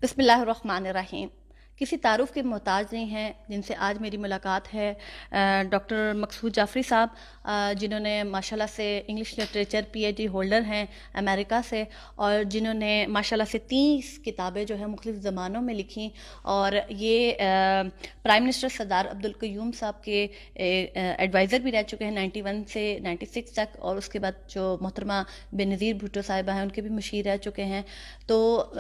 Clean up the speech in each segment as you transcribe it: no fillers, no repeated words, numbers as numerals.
بسم اللہ الرحمن الرحیم. کسی تعارف کے محتاج نہیں ہیں جن سے آج میری ملاقات ہے. ڈاکٹر مقصود جعفری صاحب جنہوں نے ماشاءاللہ سے انگلش لٹریچر PhD ہولڈر ہیں امریکہ سے، اور جنہوں نے ماشاءاللہ سے 30 کتابیں جو ہیں مختلف زبانوں میں لکھیں، اور یہ پرائم منسٹر سردار عبدالقیوم صاحب کے ایڈوائزر بھی رہ چکے ہیں 91 سے 96 تک، اور اس کے بعد جو محترمہ بینظیر بھٹو صاحبہ ہیں ان کے بھی مشیر رہ چکے ہیں. تو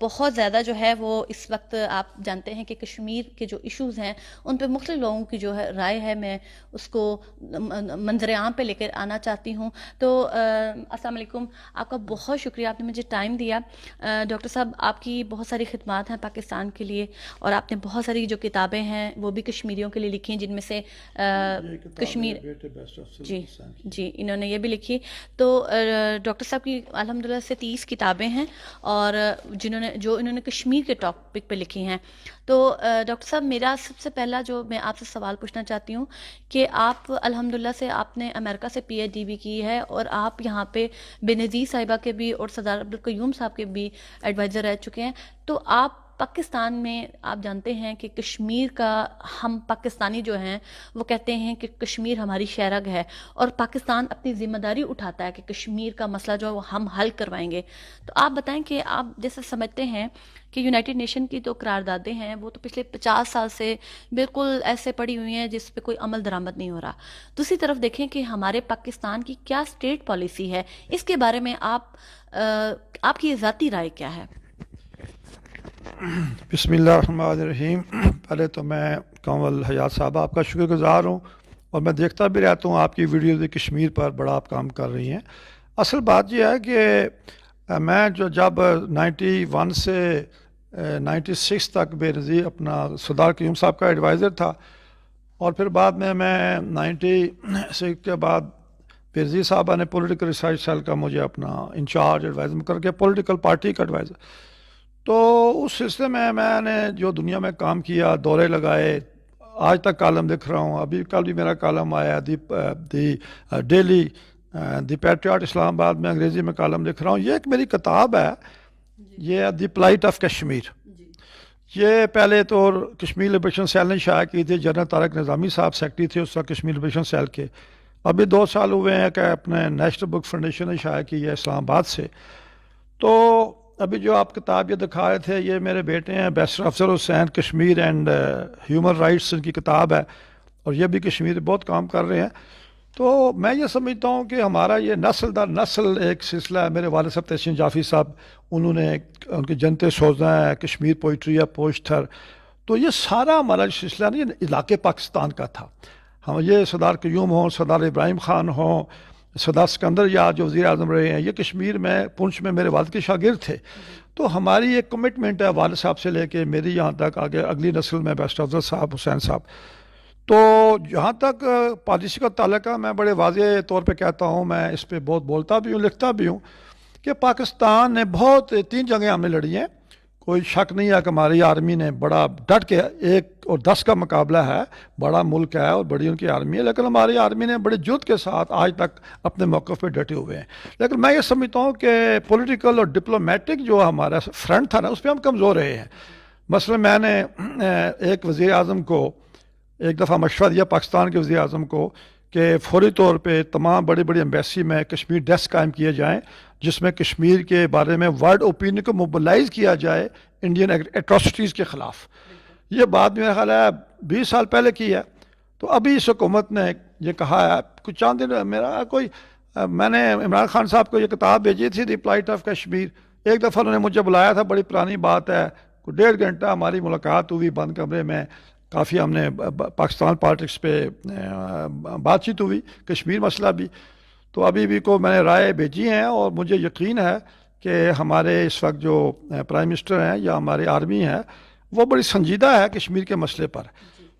بہت زیادہ جو ہے وہ اس وقت آپ جانتے ہیں کہ کشمیر کے جو ایشوز ہیں ان پہ مختلف لوگوں کی جو ہے رائے ہے، میں اس کو منظر عام پہ لے کر آنا چاہتی ہوں. تو السلام علیکم، آپ کا بہت شکریہ، آپ نے مجھے ٹائم دیا. ڈاکٹر صاحب، آپ کی بہت ساری خدمات ہیں پاکستان کے لیے، اور آپ نے بہت ساری جو کتابیں ہیں وہ بھی کشمیریوں کے لیے لکھی ہیں، جن میں سے کشمیر جی انہوں نے یہ بھی لکھی. تو ڈاکٹر صاحب کی الحمدللہ سے 30 کتابیں ہیں، اور انہوں نے کشمیر کے ٹاپک پہ لکھی ہیں. تو ڈاکٹر صاحب، میرا سب سے پہلا جو میں آپ سے سوال پوچھنا چاہتی ہوں کہ آپ الحمدللہ سے آپ نے امریکہ سے PhD بھی کی ہے، اور آپ یہاں پہ بینظیر صاحبہ کے بھی اور سردار عبدالقیوم صاحب کے بھی ایڈوائزر رہ چکے ہیں. تو آپ پاکستان میں آپ جانتے ہیں کہ کشمیر کا، ہم پاکستانی جو ہیں وہ کہتے ہیں کہ کشمیر ہماری شہرگ ہے، اور پاکستان اپنی ذمہ داری اٹھاتا ہے کہ کشمیر کا مسئلہ جو ہے وہ ہم حل کروائیں گے. تو آپ بتائیں کہ آپ جیسے سمجھتے ہیں کہ یونائٹڈ نیشن کی تو قراردادیں ہیں وہ تو پچھلے 50 سال سے بالکل ایسے پڑی ہوئی ہیں جس پہ کوئی عمل درآمد نہیں ہو رہا. دوسری طرف دیکھیں کہ ہمارے پاکستان کی کیا اسٹیٹ پالیسی ہے، اس کے بارے میں آپ کی ذاتی رائے کیا ہے؟ بسم اللہ الرحمن الرحیم. پہلے تو میں کنول حیات صاحب آپ کا شکر گزار ہوں، اور میں دیکھتا بھی رہتا ہوں آپ کی ویڈیوز کشمیر پر بڑا آپ کام کر رہی ہیں. اصل بات یہ ہے کہ میں جب 91 سے 96 تک بے نظیر اپنا سردار قیوم صاحب کا ایڈوائزر تھا، اور پھر بعد میں 96 کے بعد بے نظیر صاحبہ نے پولیٹیکل ریسرچ سیل کا مجھے اپنا انچارج ایڈوائزر مقرر کیا، پولیٹیکل پارٹی کا ایڈوائزر. تو اس سلسلے میں نے جو دنیا میں کام کیا، دورے لگائے، آج تک کالم لکھ رہا ہوں. ابھی کل بھی میرا کالم آیا دی ڈیلی دی پیٹریاٹ اسلام آباد میں، انگریزی میں کالم لکھ رہا ہوں. یہ ایک میری کتاب ہے، یہ ہے دی پلائٹ آف کشمیر. یہ پہلے تو کشمیر لبریشن سیل نے شائع کی تھی، جنرل طارق نظامی صاحب سیکرٹری تھے اس وقت کشمیر لبریشن سیل کے. ابھی 2 سال ہوئے ہیں کہ اپنے نیشنل بک فاؤنڈیشن نے شائع کی ہے اسلام آباد سے. تو ابھی جو آپ کتاب یہ دکھا رہے تھے، یہ میرے بیٹے ہیں barrister Afzal Hussain, Kashmir and human rights ان کی کتاب ہے، اور یہ بھی کشمیر بہت کام کر رہے ہیں. تو میں یہ سمجھتا ہوں کہ ہمارا یہ نسل در نسل ایک سلسلہ ہے. میرے والد صاحب تحسین جعفری صاحب، انہوں نے ان کی جنتے سوزنا ہے، کشمیر پوئٹری ہے، پوشتھر. تو یہ سارا ہمارا سلسلہ نہیں، یہ علاقے پاکستان کا تھا. ہم یہ سردار قیوم ہوں، سردار ابراہیم خان ہوں، سردار سکندر یاد جو وزیر اعظم رہے ہیں، یہ کشمیر میں پونچھ میں میرے والد کے شاگرد تھے. تو ہماری ایک کمٹمنٹ ہے والد صاحب سے لے کے میری یہاں تک آگے اگلی نسل میں بیرسٹر افضل صاحب، حسین صاحب. تو جہاں تک پالیسی کا تعلق ہے، میں بڑے واضح طور پہ کہتا ہوں، میں اس پہ بہت بولتا بھی ہوں، لکھتا بھی ہوں، کہ پاکستان نے بہت 3 جنگیں ہم نے لڑی ہیں. کوئی شک نہیں ہے کہ ہماری آرمی نے بڑا ڈٹ کے 1 اور 10 کا مقابلہ ہے، بڑا ملک ہے اور بڑی ان کی آرمی ہے، لیکن ہماری آرمی نے بڑے جرات کے ساتھ آج تک اپنے موقف پہ ڈٹے ہوئے ہیں. لیکن میں یہ سمجھتا ہوں کہ پولیٹیکل اور ڈپلومیٹک جو ہمارا فرنٹ تھا نا، اس پہ ہم کمزور رہے ہیں. مثلا میں نے ایک وزیر اعظم کو ایک دفعہ مشورہ دیا، پاکستان کے وزیر اعظم کو، کہ فوری طور پہ تمام بڑی بڑی ایمبیسی میں کشمیر ڈیسک قائم کیے جائیں، جس میں کشمیر کے بارے میں ورلڈ اوپینین کو موبلائز کیا جائے انڈین ایٹراسٹیز کے خلاف. یہ بات میرا خیال ہے 20 سال پہلے کی ہے. تو ابھی اس حکومت نے یہ کہا ہے، کچھ چند دن میں نے عمران خان صاحب کو یہ کتاب بھیجی تھی دی پلائٹ آف کشمیر. ایک دفعہ انہوں نے مجھے بلایا تھا، بڑی پرانی بات ہے، 1.5 گھنٹہ ہماری ملاقات ہوئی بند کمرے میں. کافی ہم نے پاکستان پالیٹکس پہ بات چیت ہوئی، کشمیر مسئلہ بھی. تو ابھی بھی کو میں نے رائے بھیجی ہیں، اور مجھے یقین ہے کہ ہمارے اس وقت جو پرائم منسٹر ہیں یا ہماری آرمی ہے وہ بڑی سنجیدہ ہے کشمیر کے مسئلے پر.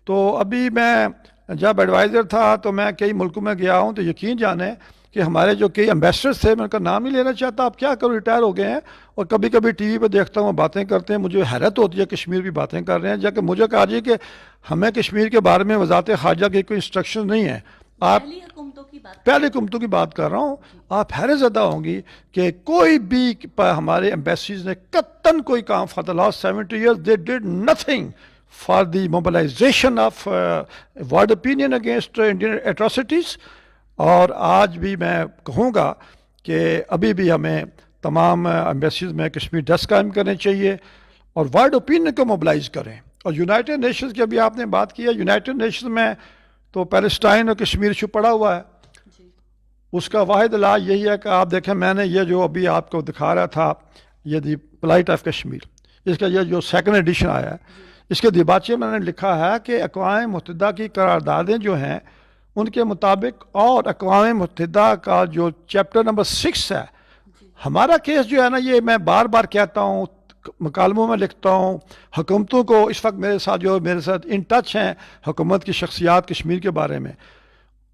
تو ابھی میں جب ایڈوائزر تھا تو میں کئی ملکوں میں گیا ہوں، تو یقین جانیں کہ ہمارے جو کئی ایمبیسڈرز تھے، میں ان کا نام نہیں لینا چاہتا، آپ کیا کرو، ریٹائر ہو گئے ہیں، اور کبھی کبھی ٹی وی پہ دیکھتا ہوں باتیں کرتے ہیں، مجھے حیرت ہوتی ہے کشمیر بھی باتیں کر رہے ہیں. جبکہ مجھے کہا جی کہ ہمیں کشمیر کے بارے میں وزارت خارجہ کی کوئی انسٹرکشن نہیں ہے. آپ پہلی حکومتوں کی بات پہلی حکومتوں کی بات کر رہا ہوں، آپ حیرت زدہ ہوں گی کہ کوئی بھی ہمارے ایمبیسیز نے قطن کوئی کام for the last 70 years they did nothing for the mobilization of world opinion against Indian atrocities. اور آج بھی میں کہوں گا کہ ابھی بھی ہمیں تمام ایمبیسیز میں کشمیر ڈیسک قائم کرنے چاہیے اور ورلڈ اوپینین کو موبلائز کریں. اور یونائٹڈ نیشنز کی ابھی آپ نے بات کی ہے، یونائٹڈ نیشنز میں تو پیلسٹائن اور کشمیر ایشو پڑا ہوا ہے. جی اس کا واحد علاج یہی ہے کہ آپ دیکھیں، میں نے یہ جو ابھی آپ کو دکھا رہا تھا، یہ دی پلائٹ آف کشمیر، اس کا یہ جو سیکنڈ ایڈیشن آیا ہے، اس کے دیباچے میں نے لکھا ہے کہ اقوام متحدہ کی قراردادیں جو ہیں ان کے مطابق اور اقوام متحدہ کا جو چیپٹر نمبر 6 ہے، ہمارا کیس جو ہے نا، یہ میں بار بار کہتا ہوں، مکالموں میں لکھتا ہوں، حکومتوں کو اس وقت میرے ساتھ ان ٹچ ہیں حکومت کی شخصیات کشمیر کے بارے میں،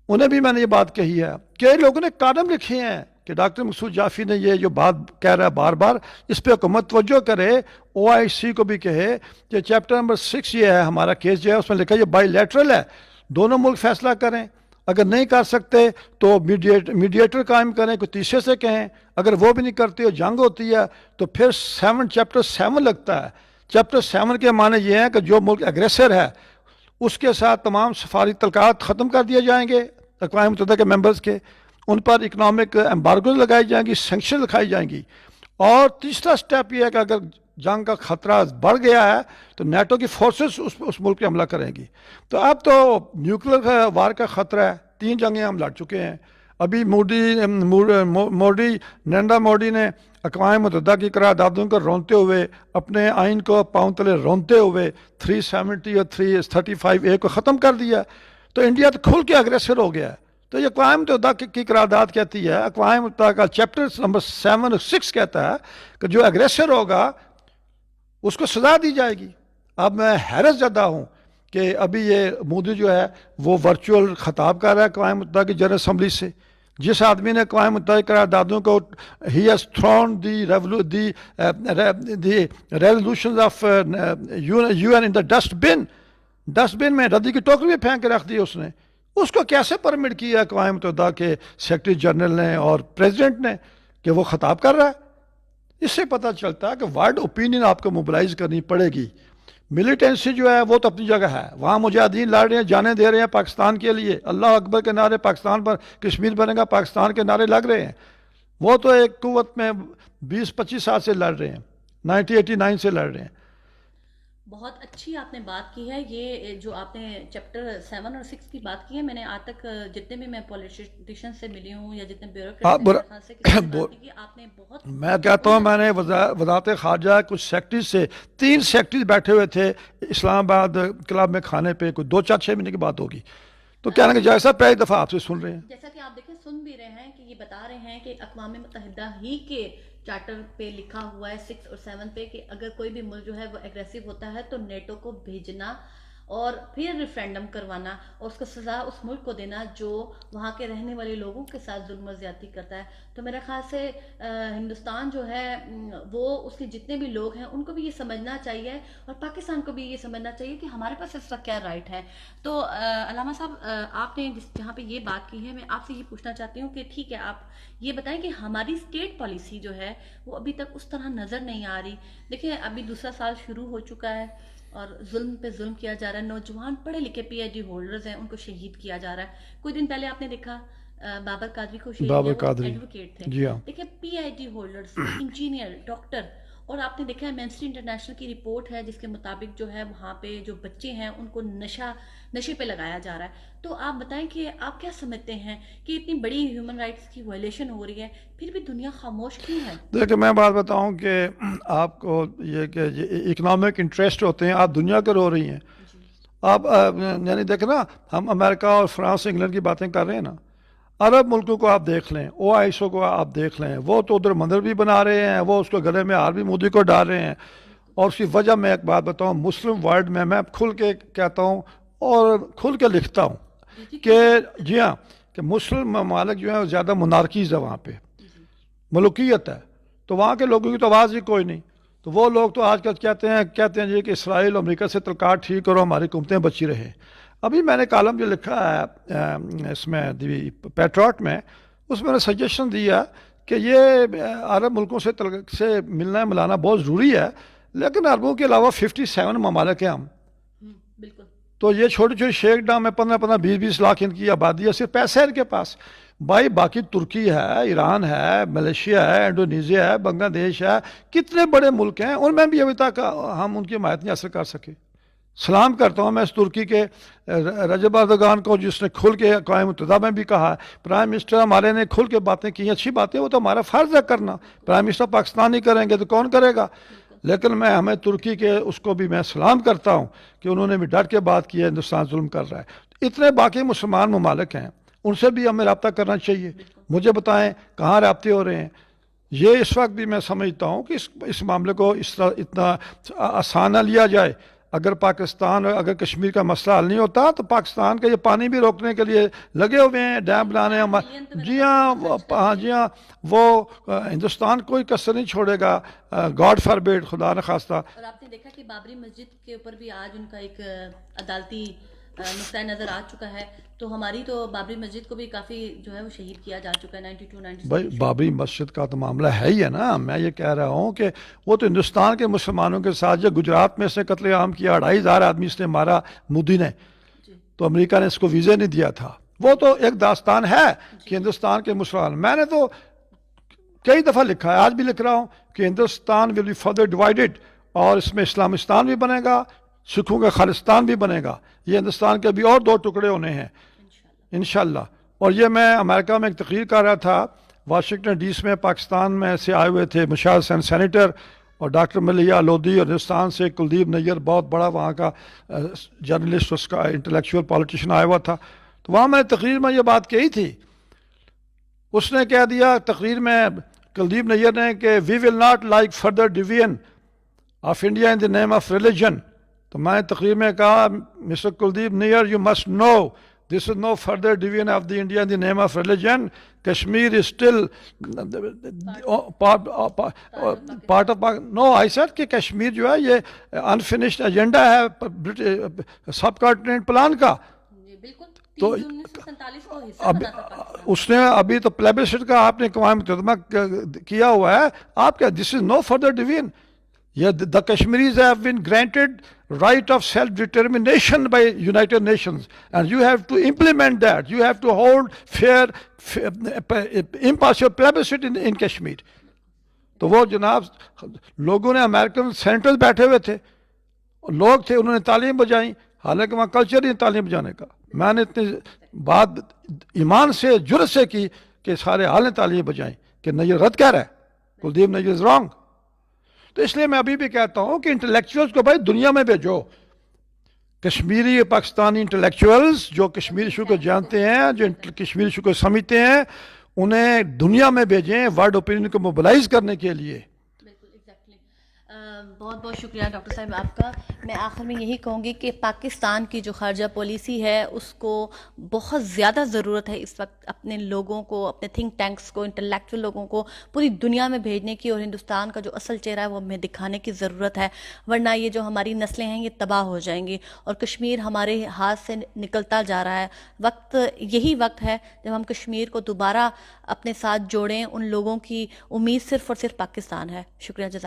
انہیں بھی میں نے یہ بات کہی ہے. کئی لوگوں نے کالم لکھے ہیں کہ ڈاکٹر مقصود جعفری نے یہ جو بات کہہ رہا ہے بار بار، اس پہ حکومت توجہ کرے، OIC کو بھی کہے کہ چیپٹر نمبر 6 یہ ہے ہمارا کیس جو ہے، اس میں لکھا یہ بائی لیٹرل ہے، دونوں ملک فیصلہ کریں، اگر نہیں کر سکتے تو میڈیٹر قائم کریں، کوئی تیسرے سے کہیں، اگر وہ بھی نہیں کرتے اور جنگ ہوتی ہے تو پھر چیپٹر 7 لگتا ہے. چیپٹر 7 کے معنی یہ ہے کہ جو ملک اگریسر ہے اس کے ساتھ تمام سفاری تعلقات ختم کر دیے جائیں گے اقوام متحدہ کے ممبرز کے، ان پر اکنامک ایمبارگوز لگائی جائیں گی، سینکشن لگائی جائیں گی. اور تیسرا سٹیپ یہ ہے کہ اگر جنگ کا خطرہ بڑھ گیا ہے تو نیٹو کی فورسز اس ملک پہ حملہ کریں گی. تو اب تو نیوکلیر وار کا خطرہ ہے، 3 جنگیں ہم لڑ چکے ہیں. ابھی نریندر مودی نے اقوام متحدہ کی قراردادوں کو رونتے ہوئے، اپنے آئین کو پاؤں تلے رونتے ہوئے 370 اور 335A کو ختم کر دیا. تو انڈیا تو کھل کے اگریسر ہو گیا ہے. تو یہ اقوام متحدہ کی قرارداد کہتی ہے، اقوام متحدہ کا چیپٹر نمبر 7 اور 6 کہتا ہے کہ جو اگریسر ہوگا اس کو سزا دی جائے گی. اب میں حیرت زدہ ہوں کہ ابھی یہ مودی جو ہے وہ ورچوئل خطاب کر رہا ہے اقوام متحدہ کی جنرل اسمبلی سے. جس آدمی نے اقوام متحدہ کی قراردادوں کو ہی has thrown the resolutions of UN in the dustbin میں ردی کی ٹوکری میں پھینک کے رکھ دی اس نے، اس کو کیسے پرمٹ کیا اقوام متحدہ کے سیکرٹری جنرل نے اور پریزیڈنٹ نے کہ وہ خطاب کر رہا ہے؟ اس سے پتہ چلتا ہے کہ ورلڈ اوپینین آپ کو موبلائز کرنی پڑے گی. ملیٹنسی جو ہے وہ تو اپنی جگہ ہے، وہاں مجاہدین لڑ رہے ہیں، جانے دے رہے ہیں پاکستان کے لیے، اللہ اکبر کے نعرے، پاکستان پر کشمیر بنے گا پاکستان کے نعرے لگ رہے ہیں. وہ تو ایک قوت میں 20-25 سال سے لڑ رہے ہیں، 1989 سے لڑ رہے ہیں. بہت اچھی آپ نے بات کی ہے. یہ جو آپ نے چیپٹر 7 اور 6 کی بات کی ہے، میں نے آج تک جتنے بھی میں پولیٹیشین سے ملی ہوں یا جتنے بیوروکریٹ سے کسی نے بات کی، آپ نے بہت، میں کہتا ہوں، میں نے وزارت خارجہ کچھ سیکرٹریز سے 3 سیکرٹریز بیٹھے ہوئے تھے اسلام آباد کلب میں کھانے پہ، کوئی 2-4-6 مہینے کی بات ہوگی، تو کہنے کہ جیسا پہلی دفعہ آپ سے سن رہے ہیں. جیسا کہ آپ دیکھیں سن بھی رہے ہیں کہ یہ بتا رہے ہیں کہ اقوام متحدہ ہی کے چارٹر پہ لکھا ہوا ہے 6 اور 7 پہ کہ اگر کوئی بھی ملک جو ہے وہ اگریسو ہوتا ہے تو نیٹو کو بھیجنا اور پھر ریفرینڈم کروانا اور اس کو سزا اس ملک کو دینا جو وہاں کے رہنے والے لوگوں کے ساتھ ظلم و زیادتی کرتا ہے. تو میرے خیال سے ہندوستان جو ہے وہ اس کے جتنے بھی لوگ ہیں ان کو بھی یہ سمجھنا چاہیے اور پاکستان کو بھی یہ سمجھنا چاہیے کہ ہمارے پاس اس وقت کیا رائٹ ہے. تو علامہ صاحب، آپ نے جہاں پہ یہ بات کی ہے، میں آپ سے یہ پوچھنا چاہتی ہوں کہ ٹھیک ہے، آپ یہ بتائیں کہ ہماری اسٹیٹ پالیسی جو ہے وہ ابھی تک اس طرح نظر نہیں آ رہی. دیکھیں ابھی دوسرا سال شروع ہو چکا ہے اور ظلم پہ ظلم کیا جا رہا ہے. نوجوان پڑھے لکھے PhD ہولڈرز ہیں، ان کو شہید کیا جا رہا ہے. کچھ دن پہلے آپ نے دیکھا بابر قادری کو شہید کیا، وہ ایڈوکیٹ تھے. جی ہاں، دیکھیں PhD ہولڈرز، انجینئر، ڈاکٹر. اور آپ نے دیکھا ہے ایمنسٹی انٹرنیشنل کی رپورٹ ہے جس کے مطابق جو ہے وہاں پہ جو بچے ہیں ان کو نشے پہ لگایا جا رہا ہے. تو آپ بتائیں کہ آپ کیا سمجھتے ہیں کہ اتنی بڑی ہیومن رائٹس کی وائلیشن ہو رہی ہے پھر بھی دنیا خاموش کیوں ہے؟ دیکھیں میں بات بتاؤں کہ آپ کو یہ کہ اکنامک انٹرسٹ ہوتے ہیں، آپ دنیا کے رو رہی ہیں. آپ یعنی دیکھیں نا، ہم امریکہ اور فرانس انگلینڈ کی باتیں کر رہے ہیں نا، عرب ملکوں کو آپ دیکھ لیں، OIC کو آپ دیکھ لیں، وہ تو ادھر مندر بھی بنا رہے ہیں، وہ اس کو گلے میں ہار بھی مودی کو ڈال رہے ہیں. اور اس کی وجہ میں ایک بات بتاؤں، مسلم ورلڈ میں کھل کے کہتا ہوں اور کھل کے لکھتا ہوں کہ جی ہاں، کہ مسلم ممالک جو ہیں زیادہ منارکیز ہے، وہاں پہ ملوکیت ہے، تو وہاں کے لوگوں کی تو آواز ہی کوئی نہیں. تو وہ لوگ تو آج کل کہتے ہیں جی کہ اسرائیل امریکہ سے تعلقات ٹھیک کرو، ہماری حکومتیں بچی رہیں. ابھی میں نے کالم جو لکھا ہے اس میں دی پیٹریوٹ میں، اس میں نے سجیشن دیا کہ یہ عرب ملکوں سے ملنا ملانا بہت ضروری ہے، لیکن عربوں کے علاوہ 57 ممالک ہیں ہم، بالکل تو یہ چھوٹی چھوٹی شیخ ڈام میں 15 20 لاکھ ان کی آبادی ہے، صرف پیسے ہے ان کے پاس بھائی، باقی ترکی ہے، ایران ہے، ملیشیا ہے، انڈونیزیا ہے، بنگلہ دیش ہے، کتنے بڑے ملک ہیں، ان میں بھی ابھی تک ہم ان کی حمایت نہیں حاصل کر سکے۔ سلام کرتا ہوں میں اس ترکی کے رجب اردوغان کو، جس نے کھل کے اقوام متحدہ میں بھی کہا، پرائم منسٹر ہمارے نے کھل کے باتیں کی، اچھی باتیں، وہ تو ہمارا فرض ہے کرنا، پرائم منسٹر پاکستان نہیں کریں گے تو کون کرے گا؟ لیکن میں ہمیں ترکی کے اس کو بھی میں سلام کرتا ہوں کہ انہوں نے بھی ڈٹ کے بات کی ہے، ہندوستان ظلم کر رہا ہے۔ اتنے باقی مسلمان ممالک ہیں، ان سے بھی ہمیں رابطہ کرنا چاہیے۔ مجھے بتائیں کہاں رابطے ہو رہے ہیں؟ یہ اس وقت بھی میں سمجھتا ہوں کہ اس معاملے کو اس طرح اتنا آسان نہ لیا جائے۔ اگر پاکستان، اگر کشمیر کا مسئلہ حل نہیں ہوتا تو پاکستان کا یہ پانی بھی روکنے کے لیے لگے ہوئے ہیں، ڈیم بنانے ہیں۔ جی ہاں، جی ہاں، وہ ہندوستان کوئی کسر نہیں چھوڑے گا، گاڈ فار بیڈ، خدا نخواستہ۔ اور آپ نے دیکھا کہ بابری مسجد کے اوپر بھی آج ان کا ایک عدالتی نقطۂ نظر آ چکا ہے، تو ہماری تو بابری مسجد کو بھی کافی جو ہے وہ شہید کیا جا چکا ہے 92 بھائی 96۔ بابری مسجد کا تو معاملہ ہے ہی ہے نا، میں یہ کہہ رہا ہوں کہ وہ تو ہندوستان کے مسلمانوں کے ساتھ، جو گجرات میں سے قتل عام کیا، 2500 آدمی اس نے مارا مودی نے، تو امریکہ نے اس کو ویزے نہیں دیا تھا، وہ تو ایک داستان ہے کہ ہندوستان کے مسلمان، میں نے تو کئی دفعہ لکھا ہے، آج بھی لکھ رہا ہوں کہ Hindustan will be further divided, اور اس میں اسلامستان بھی بنے گا، سکھوں کا خالستان بھی بنے گا، یہ ہندوستان کے بھی اور 2 ٹکڑے ہونے ہیں انشاءاللہ۔ اور یہ میں امریکہ میں ایک تقریر کر رہا تھا، واشنگٹن ڈی سی میں، پاکستان میں سے آئے ہوئے تھے مشال سین سینیٹر اور ڈاکٹر ملیہ لودھی، اور ہندوستان سے کلدیپ نیر، بہت بڑا وہاں کا جرنلسٹ، اس کا انٹلیکچوئل پالیٹیشین آیا ہوا تھا، تو وہاں میں نے تقریر میں یہ بات کہی تھی۔ اس نے کہہ دیا تقریر میں کلدیپ نیر نے کہ we will not like further division of India in the name of religion, تو میں نے تقریر میں کہا mister Kuldip Nayar, you must know this is no further division of the India in the name of religion. Kashmir is still part of Pakistan. No, I said کہ کشمیر جو ہے یہ unfinished agenda ہے سب کانٹیننٹ پلان کا، تو اس نے ابھی تو پلیبسٹ کا آپ نے اقوام متحدہ کیا ہوا ہے، آپ کیا this is no further division. The Kashmiris have been granted right of self-determination by United Nations, and you have to implement that. You have to hold fair impartial plebiscite in Kashmir. تو وہ جناب لوگوں نے، American senators بیٹھے ہوئے تھے، لوگ تھے، انہوں نے تعلیم بجائیں، حالانکہ وہاں کلچر نہیں تعلیم بجانے کا۔ میں نے اتنی بات ایمان سے، جرأت سے کی کہ سارے حال نے تعلیم بجائیں کہ نیر غلط کہہ رہا ہے، کلدیپ نیر از رانگ۔ تو اس لیے میں ابھی بھی کہتا ہوں کہ انٹلیکچوئلز کو بھائی دنیا میں بھیجو، کشمیری پاکستانی انٹلیکچوئلز جو کشمیر ایشو کو جانتے ہیں، جو کشمیر ایشو کو سمجھتے ہیں، انہیں دنیا میں بھیجیں ورلڈ اوپینین کو موبلائز کرنے کے لیے۔ بہت بہت شکریہ ڈاکٹر صاحب آپ کا۔ میں آخر میں یہی کہوں گی کہ پاکستان کی جو خارجہ پالیسی ہے اس کو بہت زیادہ ضرورت ہے اس وقت اپنے لوگوں کو، اپنے تھنک ٹینکس کو، انٹلیکچوئل لوگوں کو پوری دنیا میں بھیجنے کی، اور ہندوستان کا جو اصل چہرہ ہے وہ ہمیں دکھانے کی ضرورت ہے، ورنہ یہ جو ہماری نسلیں ہیں یہ تباہ ہو جائیں گی اور کشمیر ہمارے ہاتھ سے نکلتا جا رہا ہے۔ یہی وقت ہے جب ہم کشمیر کو دوبارہ اپنے ساتھ جوڑیں۔ ان لوگوں کی امید صرف اور صرف پاکستان ہے۔ شکریہ جزاک